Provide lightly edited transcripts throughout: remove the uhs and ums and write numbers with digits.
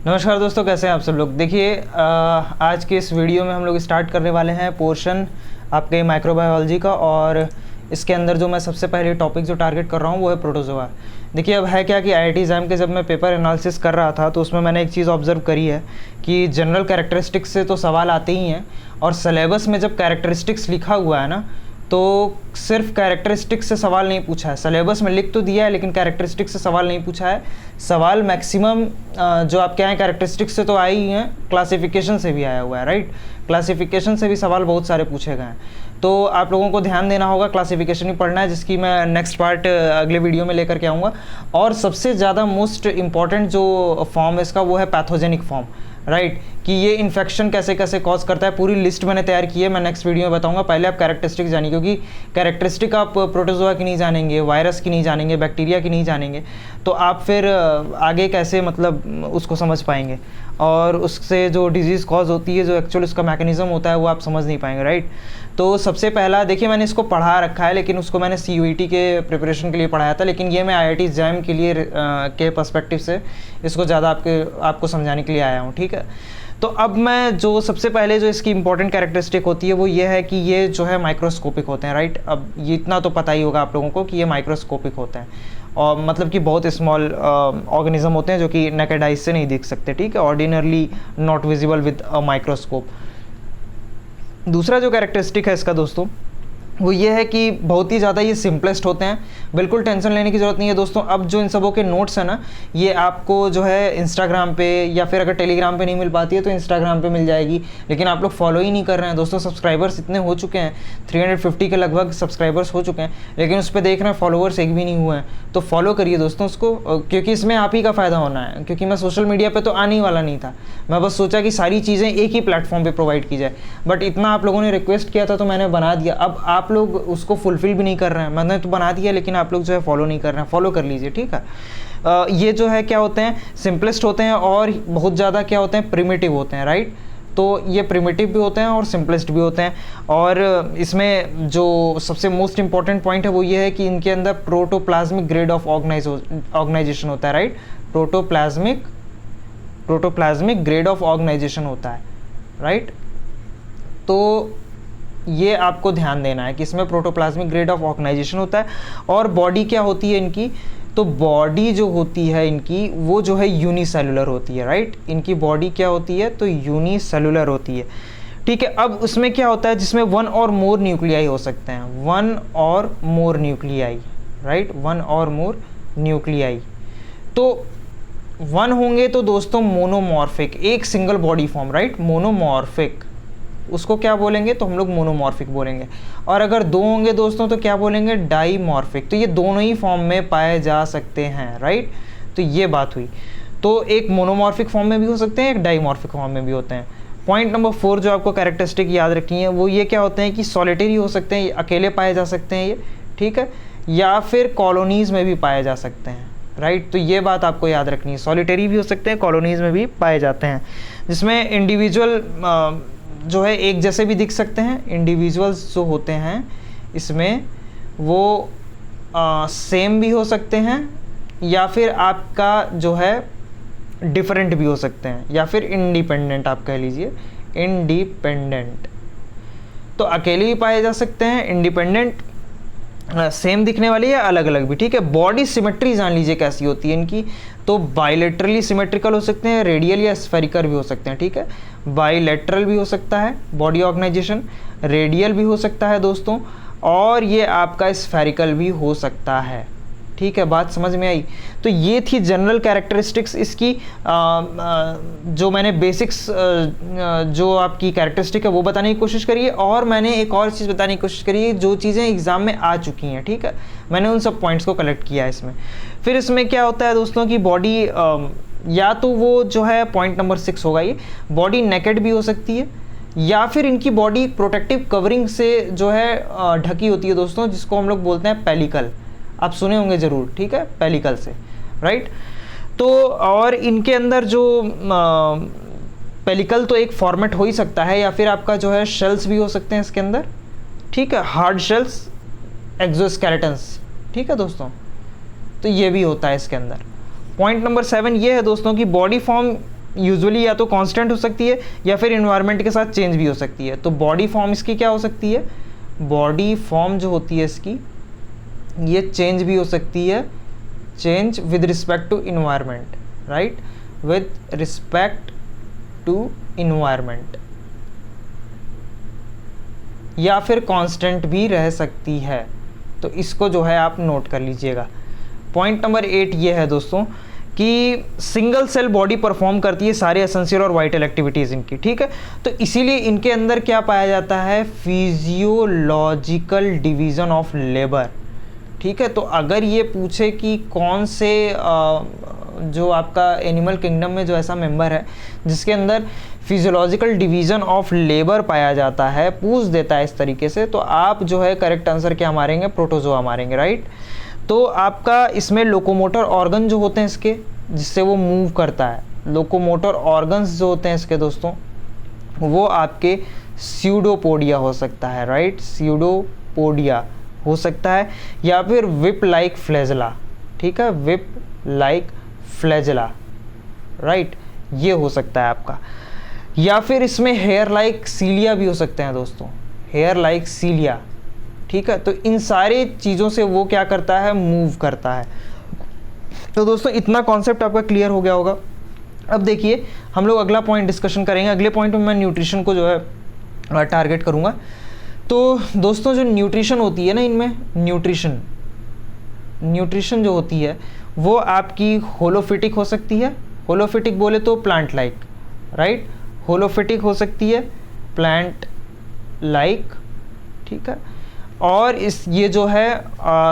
नमस्कार दोस्तों, कैसे हैं आप सब लोग। देखिए आज के इस वीडियो में हम लोग स्टार्ट करने वाले हैं पोर्शन आपके माइक्रोबायोलॉजी का। और इसके अंदर जो मैं सबसे पहले टॉपिक जो टारगेट कर रहा हूँ वो है प्रोटोजोआ। देखिए अब है क्या कि IIT एग्ज़ाम के जब मैं पेपर एनालिसिस कर रहा था तो उसमें मैंने एक चीज़ ऑब्जर्व करी है कि जनरल कैरेक्टरिस्टिक्स से तो सवाल आते ही हैं, और सिलेबस में जब कैरेक्टरिस्टिक्स लिखा हुआ है ना तो सिर्फ कैरेक्टरिस्टिक्स से सवाल नहीं पूछा है। सिलेबस में लिख तो दिया है लेकिन कैरेक्टरिस्टिक्स से सवाल नहीं पूछा है। सवाल मैक्सिमम जो आपके यहाँ कैरेक्टरिस्टिक्स से तो आए ही हैं, क्लासिफिकेशन से भी आया हुआ है, राइट। क्लासिफिकेशन से भी सवाल बहुत सारे पूछे गए हैं, तो आप लोगों को ध्यान देना होगा। क्लासिफिकेशन ही पढ़ना है, जिसकी मैं नेक्स्ट पार्ट अगले वीडियो में लेकर के आऊँगा। और सबसे ज़्यादा मोस्ट इम्पॉर्टेंट जो फॉर्म है इसका वो है पैथोजेनिक फॉर्म, राइट। कि ये इन्फेक्शन कैसे कैसे कॉज करता है, पूरी लिस्ट मैंने तैयार की है, मैं नेक्स्ट वीडियो में बताऊंगा। पहले आप कैरेक्टरिस्टिक जानिए, क्योंकि कैरेक्टरिस्टिक आप प्रोटोजोआ की नहीं जानेंगे, वायरस की नहीं जानेंगे, बैक्टीरिया की नहीं जानेंगे, तो आप फिर आगे कैसे मतलब उसको समझ पाएंगे, और उससे जो डिजीज़ कॉज होती है, जो एक्चुअल उसका मैकेनिज्म होता है वो आप समझ नहीं पाएंगे, राइट। तो सबसे पहला देखिए, मैंने इसको पढ़ा रखा है लेकिन उसको मैंने CUET के प्रिपरेशन के लिए पढ़ाया था, लेकिन ये मैं IIT एग्जाम के लिए के पर्सपेक्टिव से इसको ज़्यादा आपको समझाने के लिए आया हूँ, ठीक है। तो अब मैं जो सबसे पहले जो इसकी इंपॉर्टेंट कैरेक्टरिस्टिक होती है वो ये है कि ये जो है माइक्रोस्कोपिक होते हैं, राइट। अब ये इतना तो पता ही होगा आप लोगों को कि ये माइक्रोस्कोपिक होते हैं, और मतलब कि बहुत स्मॉल ऑर्गेनिज्म होते हैं जो कि नेकेड आइज से नहीं दिख सकते, ठीक है। Ordinarily not visible with a microscope. दूसरा जो कैरेक्टरिस्टिक है इसका दोस्तों वो ये है कि बहुत ही ज़्यादा ये सिंपलेस्ट होते हैं, बिल्कुल टेंशन लेने की ज़रूरत नहीं है दोस्तों। अब जो इन सबों के नोट्स हैं ना, ये आपको जो है इंस्टाग्राम पे या फिर अगर टेलीग्राम पे नहीं मिल पाती है तो इंस्टाग्राम पे मिल जाएगी, लेकिन आप लोग फॉलो ही नहीं कर रहे हैं दोस्तों। सब्सक्राइबर्स इतने हो चुके हैं, 350 के लगभग सब्सक्राइबर्स हो चुके हैं, लेकिन उस पर देख रहे हैं फॉलोवर्स एक भी नहीं हुए हैं। तो फॉलो करिए दोस्तों उसको, क्योंकि इसमें आप ही का फ़ायदा होना है। क्योंकि मैं सोशल मीडिया पर तो आने ही वाला नहीं था, मैं बस सोचा कि सारी चीज़ें एक ही प्लेटफॉर्म पर प्रोवाइड की जाए, बट इतना आप लोगों ने रिक्वेस्ट किया था तो मैंने बना दिया। अब आप लोग उसको फुलफिल भी नहीं कर रहे हैं, मैंने तो बना दिया लेकिन आप लोग जो है फॉलो नहीं कर रहे हैं। फॉलो कर लीजिए, ठीक है। ये जो है क्या होते हैं, सिंपलेस्ट होते हैं और बहुत ज़्यादा क्या होते हैं, प्रिमिटिव होते हैं, राइट। तो ये प्रिमिटिव भी होते हैं और सिंपलेस्ट भी होते हैं। और इसमें जो सबसे मोस्ट इंपॉर्टेंट पॉइंट है वो ये है कि इनके अंदर प्रोटोप्लाज्मिक ग्रेड ऑफ ऑर्गेनाइजेशन होता है, right. Protoplasmic grade of organisation होता है, राइट। तो ये आपको ध्यान देना है कि इसमें प्रोटोप्लाज्मिक ग्रेड ऑफ ऑर्गेनाइजेशन होता है। और बॉडी क्या होती है इनकी, तो बॉडी जो होती है इनकी वो जो है यूनिसेलुलर होती है, राइट। इनकी बॉडी क्या होती है, तो यूनिसेलुलर होती है, ठीक है। अब उसमें क्या होता है, जिसमें 1 और मोर न्यूक्लियाई हो सकते हैं, 1 और मोर न्यूक्लियाई, राइट, 1 और मोर न्यूक्लियाई। तो 1 होंगे तो दोस्तों मोनोमॉर्फिक, एक single body form, right. Monomorphic उसको क्या बोलेंगे, तो हम लोग मोनोमॉर्फिक बोलेंगे। और अगर 2 होंगे दोस्तों तो क्या बोलेंगे, डाईमॉर्फिक। तो ये दोनों ही फॉर्म में पाए जा सकते हैं, राइट। तो ये बात हुई। तो एक मोनोमॉर्फिक फॉर्म में भी हो सकते हैं, एक डाईमॉर्फिक फॉर्म में भी होते हैं। पॉइंट नंबर 4 जो आपको कैरेक्टरिस्टिक याद रखनी है वो ये क्या होते हैं कि सॉलिटरी हो सकते हैं, अकेले पाए जा सकते हैं ये, ठीक है, या फिर कॉलोनीज़ में भी पाए जा सकते हैं, राइट। तो ये बात आपको याद रखनी है, सॉलिटरी भी हो सकते हैं, कॉलोनीज़ में भी पाए जाते हैं, जिसमें इंडिविजुअल जो है एक जैसे भी दिख सकते हैं। इंडिविजुअल्स जो होते हैं इसमें वो सेम भी हो सकते हैं, या फिर आपका जो है डिफरेंट भी हो सकते हैं, या फिर इंडिपेंडेंट आप कह लीजिए, इंडिपेंडेंट। तो अकेले भी पाए जा सकते हैं, इंडिपेंडेंट सेम दिखने वाली है, अलग अलग भी, ठीक है। बॉडी सिमेट्री जान लीजिए कैसी होती है इनकी, तो बाइलेटरली सिमेट्रिकल हो सकते हैं, रेडियल या स्फेरिकल भी हो सकते हैं, ठीक है। बाइलेटरल भी हो सकता है बॉडी ऑर्गेनाइजेशन, रेडियल भी हो सकता है दोस्तों, और ये आपका स्फेरिकल भी हो सकता है, ठीक है। बात समझ में आई। तो ये थी जनरल कैरेक्टरिस्टिक्स इसकी, जो मैंने बेसिक्स जो आपकी कैरेक्टरिस्टिक है वो बताने की कोशिश करी है। और मैंने एक और चीज़ बताने की कोशिश करी है, जो चीज़ें एग्ज़ाम में आ चुकी हैं, ठीक है। मैंने उन सब पॉइंट्स को कलेक्ट किया है इसमें। फिर इसमें क्या होता है दोस्तों की बॉडी, या तो वो जो है पॉइंट नंबर 6 होगा, ये बॉडी नेकेड भी हो सकती है, या फिर इनकी बॉडी प्रोटेक्टिव कवरिंग से जो है ढकी होती है दोस्तों, जिसको हम लोग बोलते हैं पेलिकल। आप सुने होंगे ज़रूर, ठीक है, पेलिकल से, राइट। तो और इनके अंदर जो पेलिकल तो एक फॉर्मेट हो ही सकता है, या फिर आपका जो है शेल्स भी हो सकते हैं इसके अंदर, ठीक है, हार्ड शेल्स, एक्सोस्केलेटन्स, ठीक है दोस्तों। तो ये भी होता है इसके अंदर। पॉइंट नंबर 7 ये है दोस्तों कि बॉडी फॉर्म यूजुअली या तो कांस्टेंट हो सकती है या फिर इन्वायरमेंट के साथ चेंज भी हो सकती है। तो बॉडी फॉर्म इसकी क्या हो सकती है, बॉडी फॉर्म जो होती है इसकी ये चेंज भी हो सकती है, change with respect to environment, right, with respect to environment, या फिर कांस्टेंट भी रह सकती है। तो इसको जो है आप नोट कर लीजिएगा। पॉइंट नंबर 8 ये है दोस्तों कि सिंगल सेल बॉडी परफॉर्म करती है सारे एसेंशियल और वाइटल एक्टिविटीज़ इनकी, ठीक है। तो इसीलिए इनके अंदर क्या पाया जाता है, फिजियोलॉजिकल डिवीज़न ऑफ लेबर, ठीक है। तो अगर ये पूछे कि कौन से जो आपका एनिमल किंगडम में जो ऐसा मेंबर है जिसके अंदर फिजियोलॉजिकल डिवीज़न ऑफ लेबर पाया जाता है, पूछ देता है इस तरीके से, तो आप जो है करेक्ट आंसर क्या मारेंगे, प्रोटोजोआ मारेंगे, राइट। तो आपका इसमें लोकोमोटर ऑर्गन जो होते हैं इसके, जिससे वो मूव करता है, लोकोमोटर ऑर्गन्स जो होते हैं इसके दोस्तों, वो आपके स्यूडोपोडिया हो सकता है, राइट, स्यूडोपोडिया हो सकता है, या फिर विप लाइक फ्लैजेला, ठीक है, विप लाइक फ्लैजेला, राइट, ये हो सकता है आपका। या फिर इसमें हेयर लाइक सीलिया भी हो सकते हैं दोस्तों, हेयर लाइक सीलिया, ठीक है। तो इन सारी चीज़ों से वो क्या करता है, मूव करता है। तो दोस्तों इतना कॉन्सेप्ट आपका क्लियर हो गया होगा। अब देखिए हम लोग अगला पॉइंट डिस्कशन करेंगे। अगले पॉइंट में मैं न्यूट्रिशन को जो है टारगेट करूँगा। तो दोस्तों जो न्यूट्रिशन होती है ना, इनमें न्यूट्रिशन जो होती है वो आपकी होलोफिटिक हो सकती है, होलोफिटिक बोले तो प्लांट लाइक, राइट, होलोफिटिक हो सकती है, प्लांट लाइक, ठीक है। और ये जो है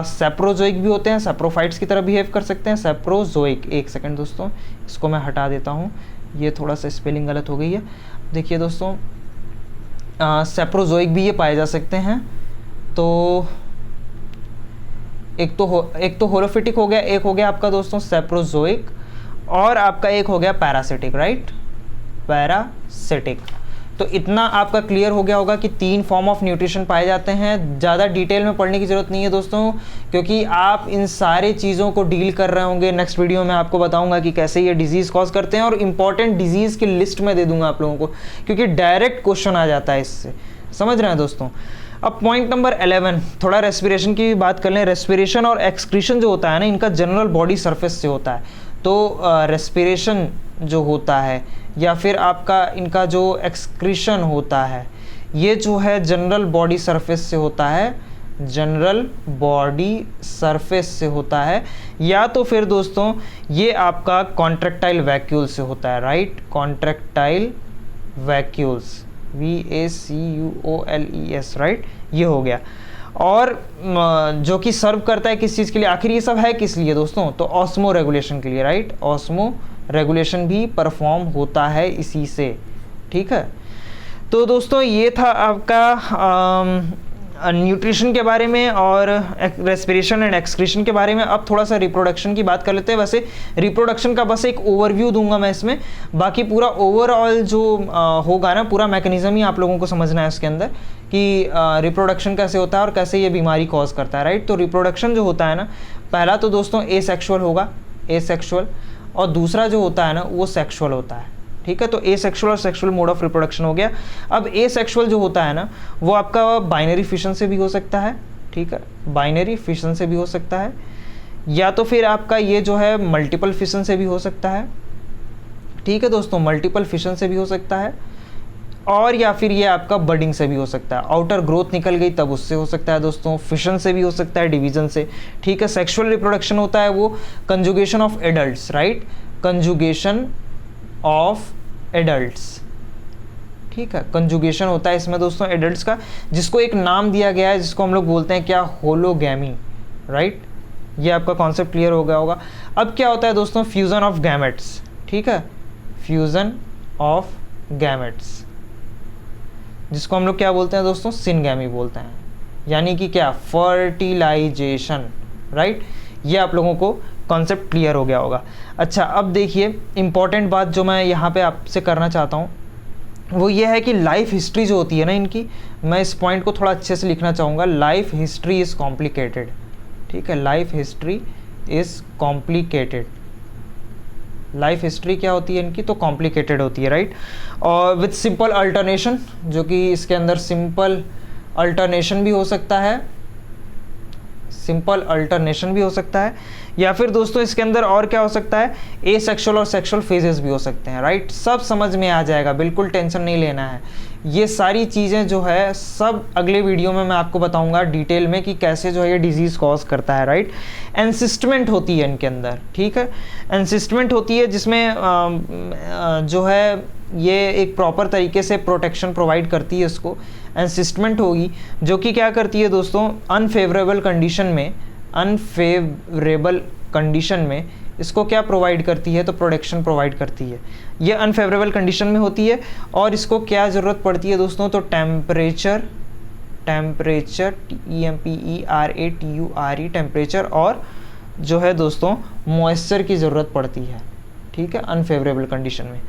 सेप्रोजोइक भी होते हैं, सेप्रोफाइट्स की तरह बिहेव कर सकते हैं, सेप्रोजोइक। एक सेकंड दोस्तों, इसको मैं हटा देता हूँ, ये थोड़ा सा स्पेलिंग गलत हो गई है। देखिए दोस्तों सेप्रोजोइक भी ये पाए जा सकते हैं। तो एक तो होलोफिटिक हो गया, एक हो गया आपका दोस्तों सेप्रोजोइक, और आपका एक हो गया पैरासिटिक, राइट, पैरासिटिक। तो इतना आपका क्लियर हो गया होगा कि 3 फॉर्म ऑफ न्यूट्रिशन पाए जाते हैं। ज़्यादा डिटेल में पढ़ने की ज़रूरत नहीं है दोस्तों, क्योंकि आप इन सारे चीज़ों को डील कर रहे होंगे। नेक्स्ट वीडियो में आपको बताऊंगा कि कैसे ये डिजीज़ कॉज करते हैं, और इंपॉर्टेंट डिजीज़ की लिस्ट में दे दूंगा आप लोगों को, क्योंकि डायरेक्ट क्वेश्चन आ जाता है इससे, समझ रहे हैं दोस्तों। अब पॉइंट नंबर 11, थोड़ा रेस्पिरेशन की बात कर लें। रेस्पिरेशन और एक्सक्रीशन जो होता है ना, इनका जनरल बॉडी सरफेस से होता है। तो रेस्पिरेशन जो होता है या फिर आपका इनका जो एक्सक्रीशन होता है, ये जो है जनरल बॉडी सरफेस से होता है, जनरल बॉडी सरफेस से होता है, या तो फिर दोस्तों ये आपका कॉन्ट्रैक्टाइल वैक्यूल से होता है, right, contractile vacuoles, VACUOLES, right, ये हो गया। और जो कि सर्व करता है किस चीज़ के लिए, आखिर ये सब है किस लिए दोस्तों, तो ऑस्मो रेगुलेशन के लिए, राइट, ऑस्मो रेगुलेशन भी परफॉर्म होता है इसी से, ठीक है। तो दोस्तों ये था आपका न्यूट्रिशन के बारे में और रेस्पिरेशन एंड एक्सक्रीशन के बारे में। अब थोड़ा सा रिप्रोडक्शन की बात कर लेते हैं। वैसे रिप्रोडक्शन का बस एक ओवरव्यू दूंगा मैं इसमें, बाकी पूरा ओवरऑल जो होगा ना, पूरा मैकेनिज्म ही आप लोगों को समझना है उसके अंदर कि रिप्रोडक्शन कैसे होता है और कैसे ये बीमारी कॉज करता है, राइट। तो रिप्रोडक्शन जो होता है ना, पहला तो दोस्तों एसेक्सुअल होगा, एसेक्सुअल, और दूसरा जो होता है ना वो सेक्सुअल होता है, ठीक है। तो एसेक्सुअल और सेक्सुअल मोड ऑफ रिप्रोडक्शन हो गया। अब एसेक्सुअल जो होता है ना, वो आपका बाइनरी फिशन से भी हो सकता है, ठीक है, बाइनरी फिशन से भी हो सकता है, या तो फिर आपका ये जो है मल्टीपल फिशन से भी हो सकता है, ठीक है दोस्तों, मल्टीपल फिशन से भी हो सकता है, और या फिर ये आपका बडिंग से भी हो सकता है, आउटर ग्रोथ निकल गई तब उससे हो सकता है दोस्तों, फिशन से भी हो सकता है, डिवीजन से, ठीक है। सेक्सुअल रिप्रोडक्शन होता है वो conjugation of adults, right, conjugation of adults, ठीक है, कंजुगेशन होता है इसमें दोस्तों एडल्ट्स का, जिसको एक नाम दिया गया है, जिसको हम लोग बोलते हैं क्या, होलोगैमी, राइट। ये आपका कॉन्सेप्ट क्लियर हो गया होगा। अब क्या होता है दोस्तों, फ्यूजन ऑफ गैमेट्स, ठीक है, फ्यूजन ऑफ गैमेट्स, जिसको हम लोग क्या बोलते हैं दोस्तों, सिनगैमी बोलते हैं, यानी कि क्या, फर्टिलाइजेशन, राइट। ये आप लोगों को कॉन्सेप्ट क्लियर हो गया होगा। अच्छा अब देखिए इंपॉर्टेंट बात जो मैं यहाँ पे आपसे करना चाहता हूँ वो ये है कि लाइफ हिस्ट्री जो होती है ना इनकी, मैं इस पॉइंट को थोड़ा अच्छे से लिखना चाहूँगा। लाइफ हिस्ट्री इज़ कॉम्प्लिकेटेड, ठीक है, life history is complicated, life history क्या होती है इनकी, तो कॉम्प्लिकेटेड होती है, राइट। और विथ सिंपल अल्टरनेशन, जो कि इसके अंदर सिंपल अल्टरनेशन भी हो सकता है, सिंपल अल्टरनेशन भी हो सकता है, या फिर दोस्तों इसके अंदर और क्या हो सकता है, एसेक्सुअल और सेक्सुअल फेजेस भी हो सकते हैं, राइट। सब समझ में आ जाएगा, बिल्कुल टेंशन नहीं लेना है। ये सारी चीज़ें जो है सब अगले वीडियो में मैं आपको बताऊंगा डिटेल में कि कैसे जो है ये डिजीज़ कॉज करता है, राइट। एनसिस्टमेंट होती है इनके अंदर, ठीक है, एनसिस्टमेंट होती है जिसमें जो है ये एक प्रॉपर तरीके से प्रोटेक्शन प्रोवाइड करती है इसको। एनसिस्टमेंट होगी जो कि क्या करती है दोस्तों, अनफेवरेबल कंडीशन में इसको क्या प्रोवाइड करती है, तो प्रोटेक्शन प्रोवाइड करती है। ये अनफेवरेबल कंडीशन में होती है और इसको क्या ज़रूरत पड़ती है दोस्तों, तो टेम्परेचर TEMPERATURE टेम्परेचर और जो है दोस्तों मॉइस्चर की ज़रूरत पड़ती है, ठीक है, अनफेवरेबल कंडीशन में।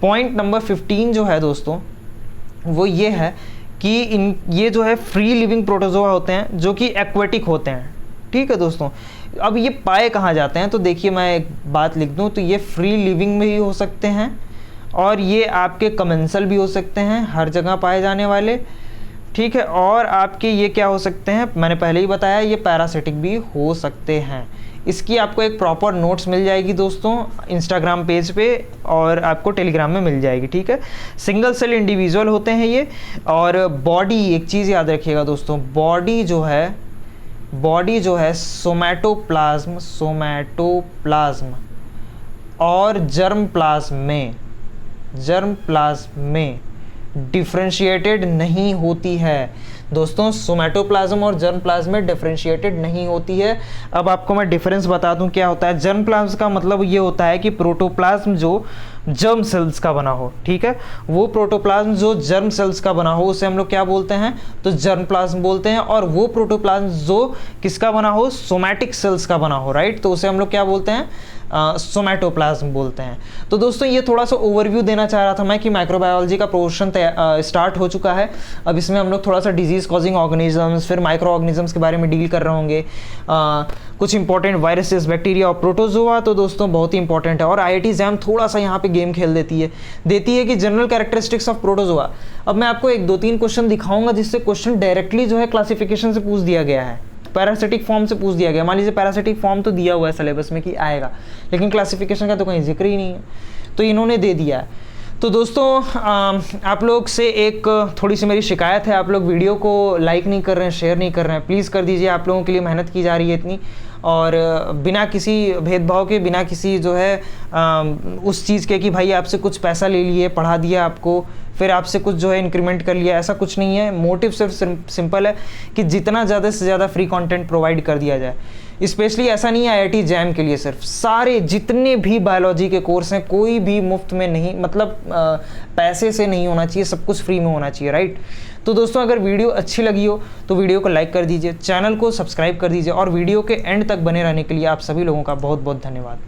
पॉइंट नंबर 15 जो है दोस्तों वो ये है कि ये जो है फ्री लिविंग प्रोटोजोआ होते हैं जो कि एक्वेटिक होते हैं, ठीक है दोस्तों। अब ये पाए कहाँ जाते हैं, तो देखिए मैं एक बात लिख दूं, तो ये फ्री लिविंग में ही हो सकते हैं और ये आपके कमेंसल भी हो सकते हैं, हर जगह पाए जाने वाले, ठीक है। और आपके ये क्या हो सकते हैं, मैंने पहले ही बताया, ये पैरासिटिक भी हो सकते हैं। इसकी आपको एक प्रॉपर नोट्स मिल जाएगी दोस्तों इंस्टाग्राम पेज पे और आपको टेलीग्राम में मिल जाएगी, ठीक है। सिंगल सेल इंडिविजुअल होते हैं ये। और बॉडी, एक चीज़ याद रखिएगा दोस्तों, बॉडी जो है सोमैटोप्लाज्म और जर्म प्लाज्म में डिफरेंशिएटेड नहीं होती है दोस्तों। सोमैटोप्लाज्म और जर्म प्लाज्म में डिफरेंशिएटेड नहीं होती है। अब आपको मैं डिफरेंस बता दूं क्या होता है। जर्म प्लाज्म का मतलब ये होता है कि प्रोटोप्लाज्म जो जर्म सेल्स का बना हो, ठीक है, वो प्रोटोप्लाज्म जो जर्म सेल्स का बना हो उसे हम लोग क्या बोलते हैं, तो जर्म प्लाज्म बोलते हैं। और वो प्रोटोप्लाज्म जो किसका बना हो, सोमैटिक सेल्स का बना हो, राइट, तो उसे हम लोग क्या बोलते हैं, सोमैटोप्लाज्म बोलते हैं। तो दोस्तों ये थोड़ा सा ओवरव्यू देना चाह रहा था मैं कि माइक्रोबायोलॉजी का पोर्शन स्टार्ट हो चुका है। अब इसमें हम लोग थोड़ा सा डिजीज कॉजिंग ऑर्गेनिजम्स, फिर माइक्रो ऑर्गेनिजम्स के बारे में डील कर रहे होंगे, कुछ इंपॉर्टेंट वायरसेस, बैक्टीरिया और प्रोटोजोआ तो दोस्तों बहुत ही इंपॉर्टेंट है। और IIT एग्जाम थोड़ा सा यहाँ पे गेम खेल देती है कि जनरल कैरेक्टरिस्टिक्स ऑफ प्रोटोजोआ। अब मैं आपको 1-2-3 क्वेश्चन दिखाऊंगा जिससे क्वेश्चन डायरेक्टली जो है क्लासिफिकेशन से पूछ दिया गया है, पैरासिटिक फॉर्म से पूछ दिया गया। मान लीजिए पैरासिटिक फॉर्म तो दिया हुआ है सिलेबस में कि आएगा, लेकिन क्लासिफिकेशन का तो कहीं जिक्र ही नहीं है, तो इन्होंने दे दिया है। तो दोस्तों आप लोग से एक थोड़ी सी मेरी शिकायत है, आप लोग वीडियो को लाइक नहीं कर रहे हैं, शेयर नहीं कर रहे हैं, प्लीज़ कर दीजिए। आप लोगों के लिए मेहनत की जा रही है इतनी, और बिना किसी भेदभाव के, बिना किसी जो है उस चीज़ के कि भाई आपसे कुछ पैसा ले लिए, पढ़ा दिया आपको, फिर आपसे कुछ जो है इंक्रीमेंट कर लिया, ऐसा कुछ नहीं है। मोटिव सिर्फ सिंपल है कि जितना ज़्यादा से ज़्यादा फ्री कंटेंट प्रोवाइड कर दिया जाए। स्पेशली ऐसा नहीं है IIT जैम के लिए, सिर्फ सारे जितने भी बायोलॉजी के कोर्स हैं कोई भी मुफ्त में नहीं, मतलब पैसे से नहीं होना चाहिए, सब कुछ फ्री में होना चाहिए, राइट। तो दोस्तों अगर वीडियो अच्छी लगी हो तो वीडियो को लाइक कर दीजिए, चैनल को सब्सक्राइब कर दीजिए और वीडियो के एंड तक बने रहने के लिए आप सभी लोगों का बहुत बहुत धन्यवाद।